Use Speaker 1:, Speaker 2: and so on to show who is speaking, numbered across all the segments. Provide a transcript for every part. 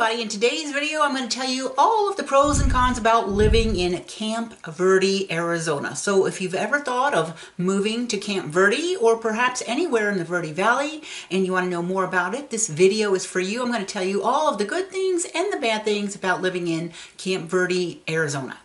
Speaker 1: everybody. In today's video, I'm going to tell you all of the pros and cons about living in Camp Verde, Arizona. So if you've ever thought of moving to Camp Verde or perhaps anywhere in the Verde Valley and you want to know more about it, this video is for you. I'm going to tell you all of the good things and the bad things about living in Camp Verde, Arizona.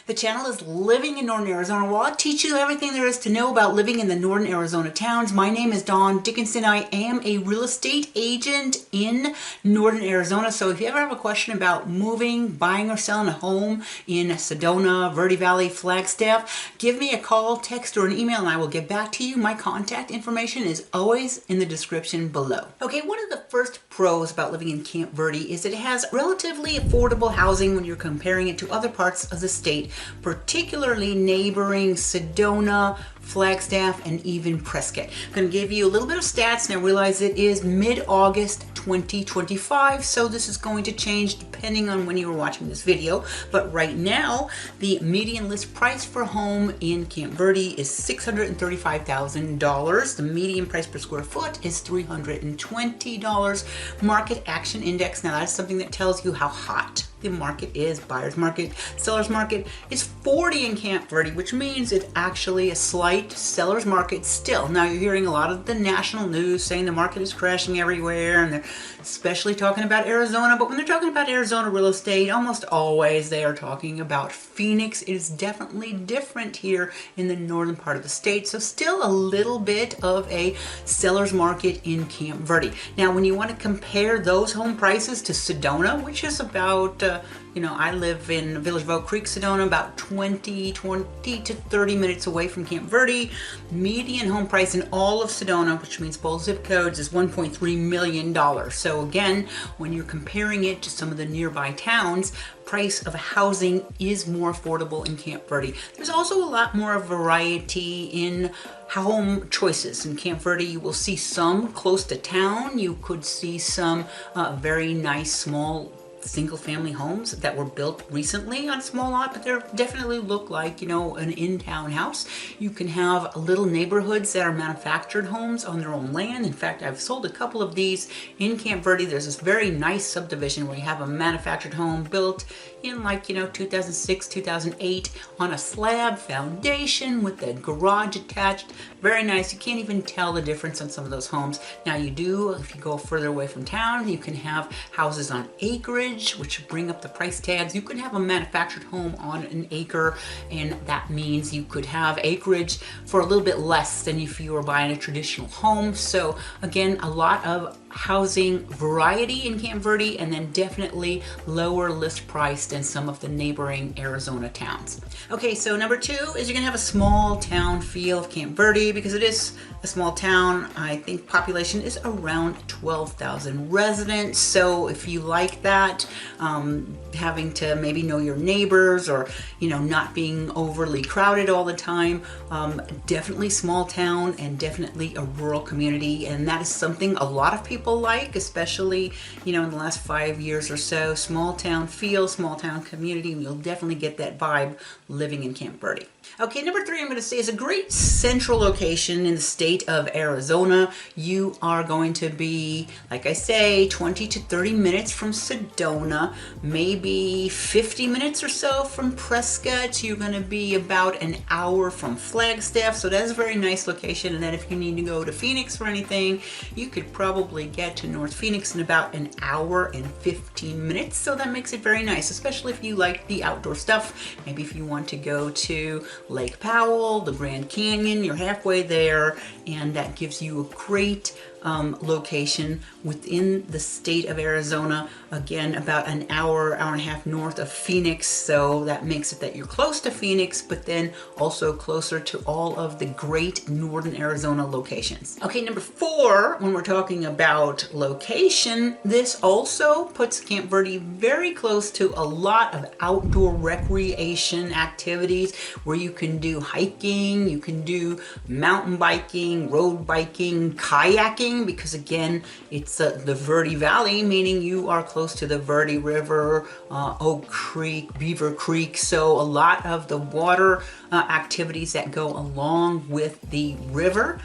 Speaker 1: The channel is Living in Northern Arizona, where I'll teach you everything there is to know about living in the Northern Arizona towns. My name is Dawn Dickinson. I am a real estate agent in Northern Arizona. So if you ever have a question about moving, buying or selling a home in Sedona, Verde Valley, Flagstaff, give me a call, text, or an email and I will get back to you. My contact information is always in the description below. Okay, one of the first pros about living in Camp Verde is that it has relatively affordable housing when you're comparing it to other parts of the state, particularly neighboring Sedona, Flagstaff, and even Prescott. I'm going to give you a little bit of stats. Now realize it is mid-August 2025, so this is going to change depending on when you were watching this video. But right now, the median list price for a home in Camp Verde is $635,000. The median price per square foot is $320. Market Action Index, now that's something that tells you how hot the market is. Buyer's market, seller's market is 40 in Camp Verde, which means it's actually a slight seller's market still. Now you're hearing a lot of the national news saying the market is crashing everywhere, and they're especially talking about Arizona, but when they're talking about Arizona real estate, almost always they are talking about Phoenix. It is definitely different here in the northern part of the state, so still a little bit of a seller's market in Camp Verde. Now when you want to compare those home prices to Sedona, which is about I live in Village of Oak Creek, Sedona, about 20 to 30 minutes away from Camp Verde. Median home price in all of Sedona, which means both zip codes, is $1.3 million. So again, when you're comparing it to some of the nearby towns, price of housing is more affordable in Camp Verde. There's also a lot more variety in home choices. In Camp Verde, you will see some close to town. You could see some very nice small single-family homes that were built recently on a small lot, but they definitely look like, an in-town house. You can have little neighborhoods that are manufactured homes on their own land. In fact, I've sold a couple of these in Camp Verde. There's this very nice subdivision where you have a manufactured home built in 2006, 2008 on a slab foundation with a garage attached. Very nice. You can't even tell the difference on some of those homes. Now you do, if you go further away from town, you can have houses on acreage, which bring up the price tags. You can have a manufactured home on an acre, and that means you could have acreage for a little bit less than if you were buying a traditional home. So again, a lot of housing variety in Camp Verde, and then definitely lower list price than some of the neighboring Arizona towns. Okay, so number two is you're gonna have a small town feel of Camp Verde because it is a small town. I think population is around 12,000 residents. So if you like that, having to maybe know your neighbors or, not being overly crowded all the time, definitely small town and definitely a rural community. And that is something a lot of people like, especially, in the last 5 years or so. Small town feel, small town community, and you'll definitely get that vibe living in Camp Verde. Okay, number three I'm going to say is a great central location in the state of Arizona. You are going to be, like I say, 20 to 30 minutes from Sedona, maybe 50 minutes or so from Prescott. You're going to be about an hour from Flagstaff, so that's a very nice location. And then if you need to go to Phoenix or anything, you could probably get to North Phoenix in about an hour and 15 minutes. So that makes it very nice, especially if you like the outdoor stuff. Maybe if you want to go to Lake Powell, the Grand Canyon, you're halfway there, and that gives you a great location within the state of Arizona. Again, about an hour, hour and a half north of Phoenix. So that makes it that you're close to Phoenix, but then also closer to all of the great northern Arizona locations. Okay, number four, when we're talking about location, this also puts Camp Verde very close to a lot of outdoor recreation activities where you can do hiking, you can do mountain biking, road biking, kayaking. camping because again, it's the Verde Valley, meaning you are close to the Verde River, Oak Creek, Beaver Creek. So a lot of the water activities that go along with the river.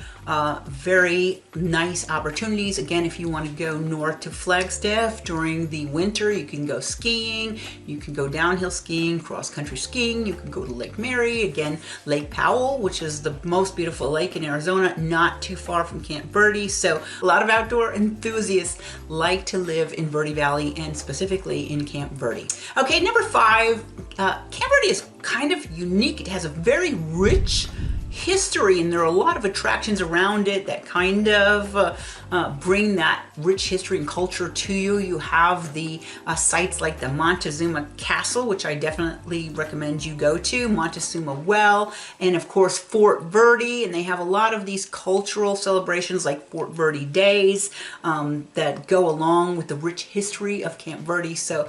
Speaker 1: Very nice opportunities. Again, if you want to go north to Flagstaff during the winter, you can go skiing, you can go downhill skiing, cross-country skiing, you can go to Lake Mary, again, Lake Powell, which is the most beautiful lake in Arizona, not too far from Camp Verde. So a lot of outdoor enthusiasts like to live in Verde Valley and specifically in Camp Verde. Okay, number 5, Camp Verde is kind of unique. It has a very rich history, and there are a lot of attractions around it that kind of bring that rich history and culture to you. You have the sites like the Montezuma Castle, which I definitely recommend you go to, Montezuma Well, and of course Fort Verde, and they have a lot of these cultural celebrations like Fort Verde Days that go along with the rich history of Camp Verde. So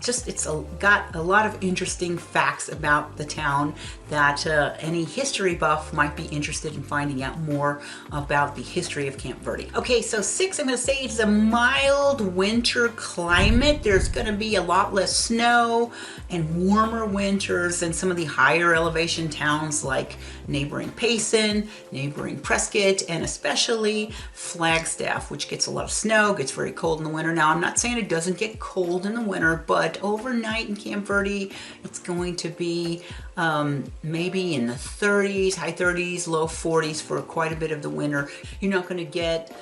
Speaker 1: it's got a lot of interesting facts about the town that any history buff might be interested in finding out more about the history of Camp Verde. Okay, so 6, I'm going to say it's a mild winter climate. There's going to be a lot less snow and warmer winters than some of the higher elevation towns like neighboring Payson, neighboring Prescott, and especially Flagstaff, which gets a lot of snow, gets very cold in the winter. Now, I'm not saying it doesn't get cold in the winter, but overnight in Camp Verde, it's going to be maybe in the 30s, high 30s, low 40s for quite a bit of the winter. You're not going to get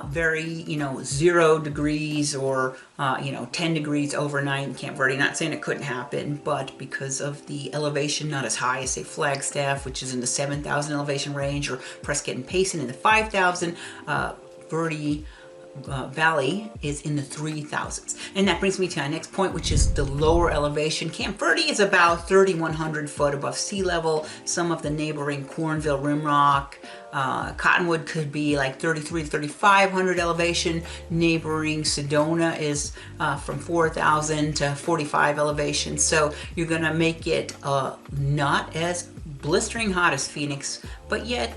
Speaker 1: very, 0 degrees or, 10 degrees overnight in Camp Verde. Not saying it couldn't happen, but because of the elevation not as high as, say, Flagstaff, which is in the 7,000 elevation range, or Prescott and Payson in the 5,000, Verde Valley is in the 3,000s. And that brings me to our next point, which is the lower elevation. Camp Verde is about 3,100 foot above sea level. Some of the neighboring Cornville, Rimrock, Cottonwood could be like 3,300 to 3,500 elevation. Neighboring Sedona is from 4,000 to 45 elevation. So you're gonna make it not as blistering hot as Phoenix, but yet,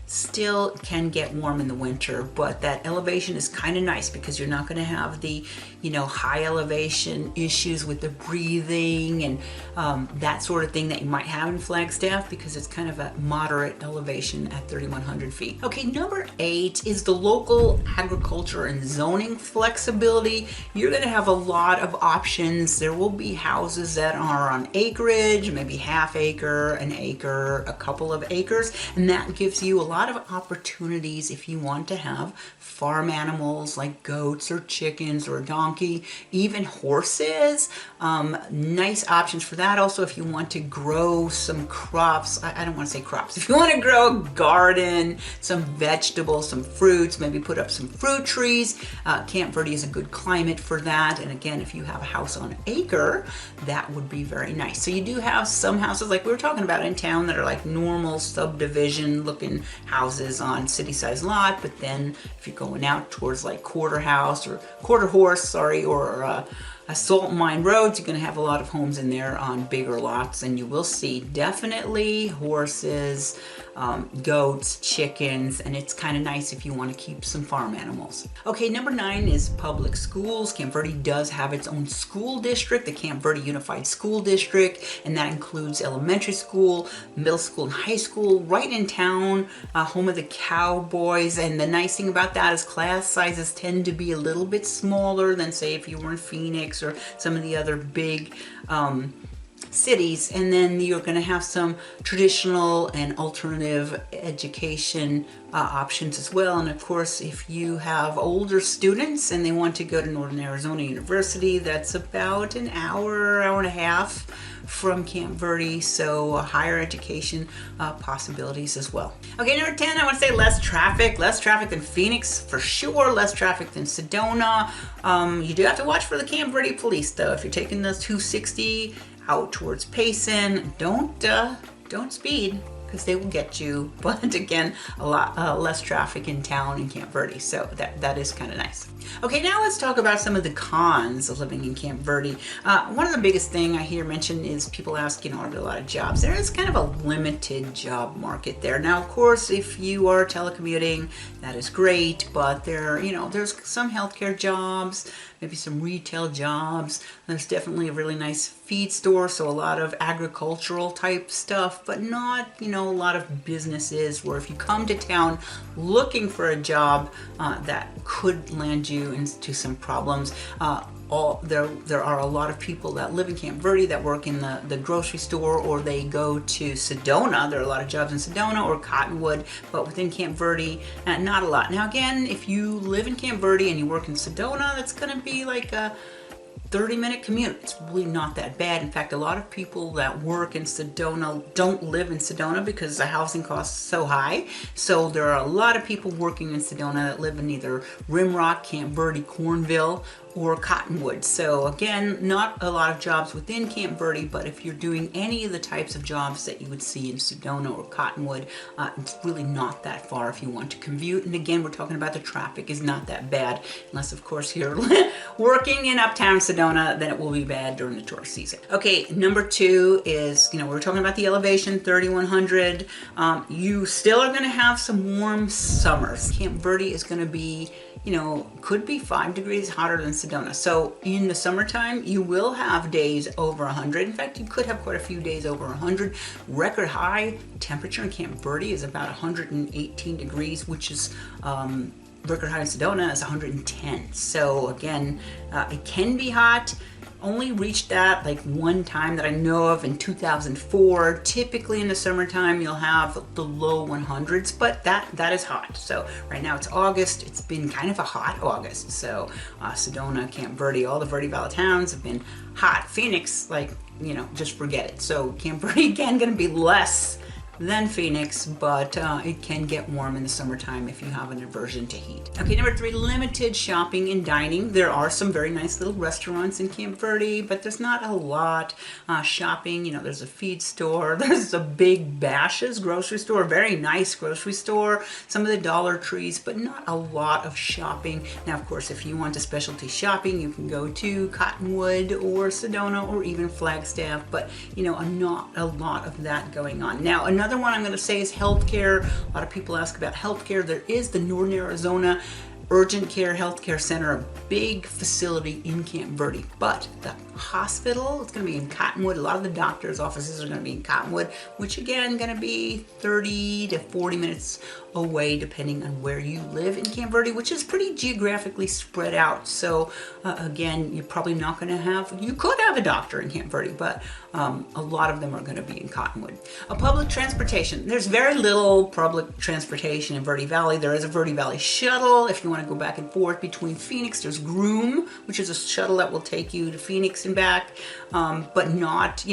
Speaker 1: still can get warm in the winter. But that elevation is kind of nice because you're not going to have the high elevation issues with the breathing and that sort of thing that you might have in Flagstaff, because it's kind of a moderate elevation at 3,100 feet. Okay, number 8 is the local agriculture and zoning flexibility. You're going to have a lot of options. There will be houses that are on acreage, maybe half acre, an acre, a couple of acres, and that gives you a lot of opportunities if you want to have farm animals like goats or chickens or a donkey, even horses. Nice options for that. Also, if you want to grow some crops, I don't want to say crops, if you want to grow a garden, some vegetables, some fruits, maybe put up some fruit trees, Camp Verde is a good climate for that. And again, if you have a house on an acre, that would be very nice. So you do have some houses like we were talking about in town that are like normal subdivision looking houses on city-sized lot, but then if you're going out towards like Quarter Horse, or Salt Mine Roads, you're going to have a lot of homes in there on bigger lots, and you will see definitely horses, goats, chickens, and it's kind of nice if you want to keep some farm animals. Okay, number 9 is public schools. Camp Verde does have its own school district, the Camp Verde Unified School District, and that includes elementary school, middle school, and high school right in town, home of the Cowboys. And the nice thing about that is class sizes tend to be a little bit smaller than, say, if you were in Phoenix or some of the other big cities. And then you're going to have some traditional and alternative education options as well. And of course, if you have older students and they want to go to Northern Arizona University, that's about an hour and a half from Camp Verde, so higher education possibilities as well. Okay, number 10, I want to say less traffic than Phoenix for sure, less traffic than Sedona. You do have to watch for the Camp Verde police though. If you're taking the 260 out towards Payson, don't speed. because they will get you. But again, a lot less traffic in town in Camp Verde, so that is kind of nice. Okay, now let's talk about some of the cons of living in Camp Verde. One of the biggest thing I hear mentioned is people ask, are there a lot of jobs? There is kind of a limited job market there. Now, of course, if you are telecommuting, that is great, but there's some healthcare jobs, maybe some retail jobs. There's definitely a really nice feed store, so a lot of agricultural type stuff, but not, a lot of businesses where if you come to town looking for a job that could land you into some problems. There are a lot of people that live in Camp Verde that work in the grocery store, or they go to Sedona. There are a lot of jobs in Sedona or Cottonwood, but within Camp Verde, not a lot. Now again, if you live in Camp Verde and you work in Sedona, that's going to be like a 30-minute commute. It's really not that bad. In fact, a lot of people that work in Sedona don't live in Sedona because the housing costs so high. So there are a lot of people working in Sedona that live in either Rimrock, Camp Verde, Cornville, or Cottonwood. So again, not a lot of jobs within Camp Verde, but if you're doing any of the types of jobs that you would see in Sedona or Cottonwood, it's really not that far if you want to commute. And again, we're talking about the traffic is not that bad, unless of course you're working in uptown Sedona, then it will be bad during the tourist season. Okay, number 2 is, we were talking about the elevation, 3,100. You still are gonna have some warm summers. Camp Verde is gonna be, could be 5 degrees hotter than Sedona. So in the summertime, you will have days over 100. In fact, you could have quite a few days over 100. Record high temperature in Camp Verde is about 118 degrees, which is record high in Sedona is 110. So again, it can be hot. Only reached that like one time that I know of in 2004. Typically in the summertime you'll have the low 100s, but that is hot. So right now it's August. It's been kind of a hot August. So Sedona, Camp Verde, all the Verde Valley towns have been hot. Phoenix, just forget it. So Camp Verde again going to be less than Phoenix, but it can get warm in the summertime if you have an aversion to heat. Okay, number 3, limited shopping and dining. There are some very nice little restaurants in Camp Verde, but there's not a lot shopping. There's a feed store, there's a Big Bash's grocery store, a very nice grocery store, some of the Dollar Trees, but not a lot of shopping. Now, of course, if you want a specialty shopping, you can go to Cottonwood or Sedona or even Flagstaff, but not a lot of that going on. Now, another one I'm going to say is healthcare. A lot of people ask about healthcare. There is the Northern Arizona Urgent Care Healthcare Center, a big facility in Camp Verde, but the hospital is going to be in Cottonwood. A lot of the doctors' offices are going to be in Cottonwood, which again going to be 30 to 40 minutes away depending on where you live in Camp Verde, which is pretty geographically spread out. So again, you're probably not going to have, you could have a doctor in Camp Verde, but a lot of them are going to be in Cottonwood. Public transportation. There's very little public transportation in Verde Valley. There is a Verde Valley shuttle. If you want to go back and forth between Phoenix, there's Groom, which is a shuttle that will take you to Phoenix and back, but not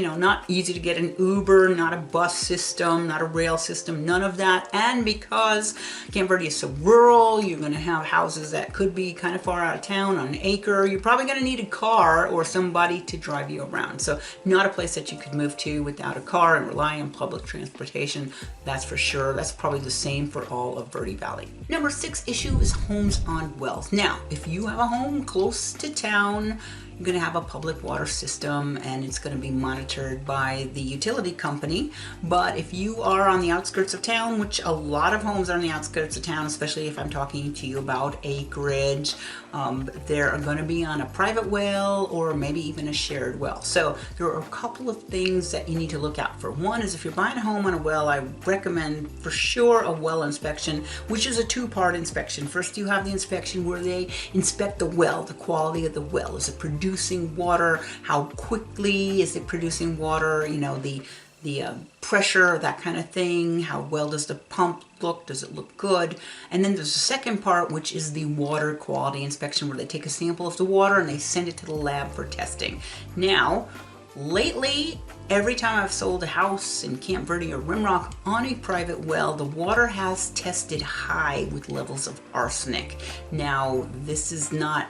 Speaker 1: easy to get an Uber, not a bus system, not a rail system, none of that. And because Camp Verde is so rural, you're going to have houses that could be kind of far out of town on an acre. You're probably going to need a car or somebody to drive you around. So not a place that you could move to without a car and rely on public transportation. That's for sure. That's probably the same for all of Verde Valley. Number 6 issue is homes on wells. Now, if you have a home close to town, you're going to have a public water system and it's going to be monitored by the utility company. But if you are on the outskirts of town, which a lot of homes are on the outskirts of town, especially if I'm talking to you about acreage, they're going to be on a private well or maybe even a shared well. So there are a couple of things that you need to look out for. One is if you're buying a home on a well, I recommend for sure a well inspection, which is a 2-part inspection. First, you have the inspection where they inspect the well, the quality of the well. Is it producing water? How quickly is it producing water? The pressure, that kind of thing. How well does the pump look? Does it look good? And then there's a second part, which is the water quality inspection, where they take a sample of the water and they send it to the lab for testing. Now, lately, every time I've sold a house in Camp Verde or Rimrock on a private well, the water has tested high with levels of arsenic. Now, this is not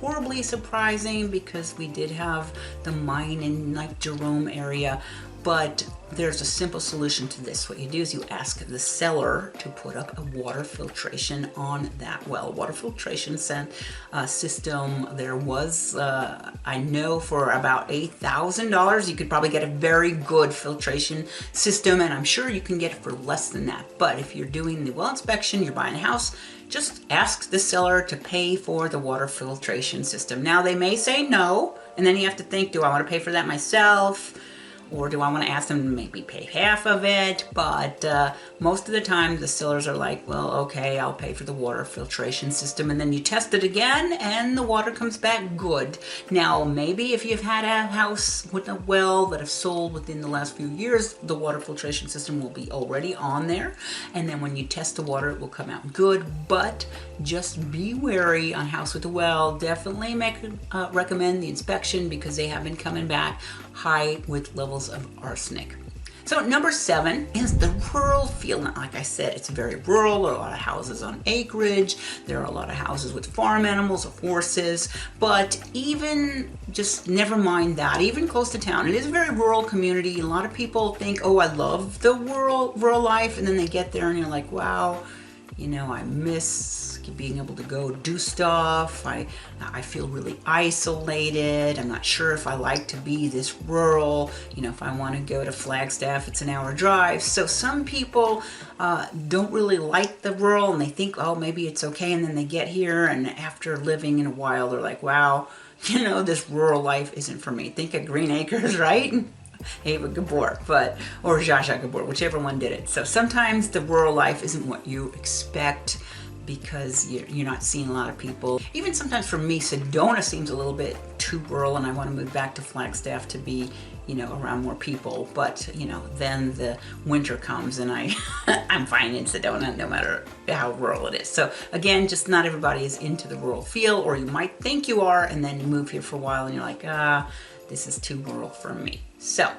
Speaker 1: horribly surprising because we did have the mine in Jerome area, But there's a simple solution to this. What you do is you ask the seller to put up a water filtration on that well. Water filtration system, there was, I know, for about $8,000, you could probably get a very good filtration system, and I'm sure you can get it for less than that. But if you're doing the well inspection, you're buying a house, just ask the seller to pay for the water filtration system. Now, they may say no, and then you have to think, do I want to pay for that myself? Or do I want to ask them to maybe pay half of it? But most of the time the sellers are like, well, okay, I'll pay for the water filtration system. And then you test it again and the water comes back good. Now, maybe if you've had a house with a well that have sold within the last few years, the water filtration system will be already on there. And then when you test the water, it will come out good. But just be wary on house with a well. Definitely recommend the inspection, because they have been coming back high with levels of arsenic. So number 7 is the rural feel. Now, like I said, it's very rural. There are a lot of houses on acreage. There are a lot of houses with farm animals or horses. But even just never mind that, even close to town, it is a very rural community. A lot of people think, oh, I love the rural life. And then they get there and you're like, wow, you know, I miss being able to go do stuff. I feel really isolated. I'm not sure if I like to be this rural. You know, if I want to go to Flagstaff, it's an hour drive. So some people don't really like the rural, and they think, oh, maybe it's okay. And then they get here, and after living in a while, they're like, wow, you know, this rural life isn't for me. Think of Green Acres, right? Ava Gabor, or Zsa Zsa Gabor, whichever one did it. So sometimes the rural life isn't what you expect, because you're not seeing a lot of people. Even sometimes for me, Sedona seems a little bit too rural, and I want to move back to Flagstaff to be, you know, around more people. But, you know, then the winter comes and I'm fine in Sedona no matter how rural it is. So again, just not everybody is into the rural feel, or you might think you are, and then you move here for a while and you're like, this is too rural for me. So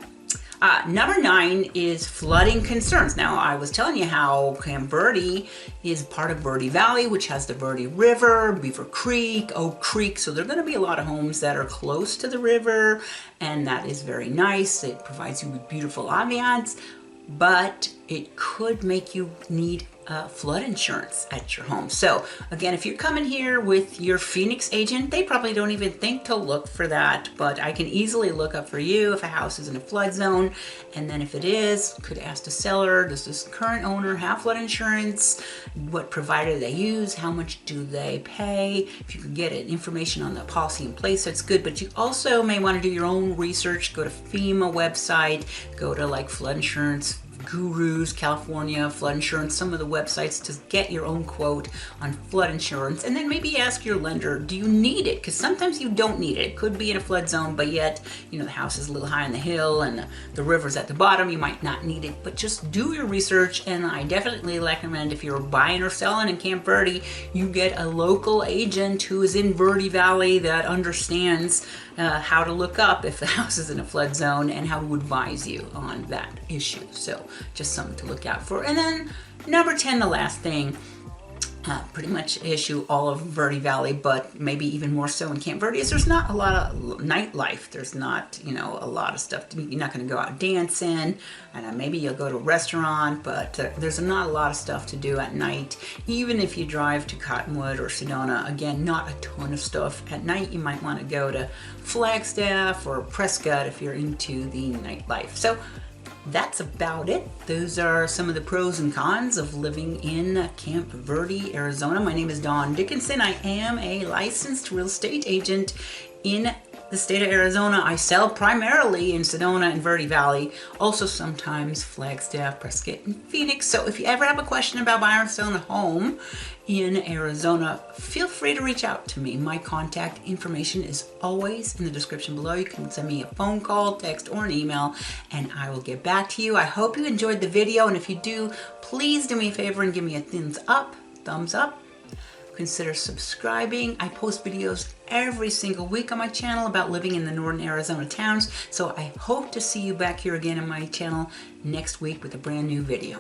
Speaker 1: number 9 is flooding concerns. Now, I was telling you how Camp Verde is part of Verde Valley, which has the Verde River, Beaver Creek, Oak Creek. So there are going to be a lot of homes that are close to the river, and that is very nice. It provides you with beautiful ambiance, but it could make you need flood insurance at your home. So again, if you're coming here with your Phoenix agent, they probably don't even think to look for that, but I can easily look up for you if a house is in a flood zone. And then if it is, could ask the seller, does this current owner have flood insurance? What provider do they use? How much do they pay? If you could get information on the policy in place, that's good. But you also may want to do your own research. Go to FEMA website, go to like flood insurance Gurus, California, flood insurance, some of the websites to get your own quote on flood insurance. And then maybe ask your lender, do you need it? Because sometimes you don't need it. It could be in a flood zone, but yet, you know, the house is a little high on the hill and the river's at the bottom. You might not need it, but just do your research. And I definitely recommend, if you're buying or selling in Camp Verde, you get a local agent who is in Verde Valley that understands how to look up if the house is in a flood zone and how to advise you on that issue. So just something to look out for. And then number 10, the last thing, pretty much issue all of Verde Valley, but maybe even more so in Camp Verde, is there's not a lot of nightlife. There's not, you know, a lot of stuff. You're not going to go out dancing, and maybe you'll go to a restaurant, but there's not a lot of stuff to do at night. Even if you drive to Cottonwood or Sedona, again, not a ton of stuff. At night, you might want to go to Flagstaff or Prescott if you're into the nightlife. So that's about it. Those are some of the pros and cons of living in Camp Verde, Arizona. My name is Dawn Dickinson. I am a licensed real estate agent in the state of Arizona. I sell primarily in Sedona and Verde Valley, also sometimes Flagstaff, Prescott, and Phoenix. So if you ever have a question about buying or selling a home in Arizona, feel free to reach out to me. My contact information is always in the description below. You can send me a phone call, text, or an email, and I will get back to you. I hope you enjoyed the video, and if you do, please do me a favor and give me a thumbs up. Consider subscribing. I post videos every single week on my channel about living in the northern Arizona towns. So I hope to see you back here again on my channel next week with a brand new video.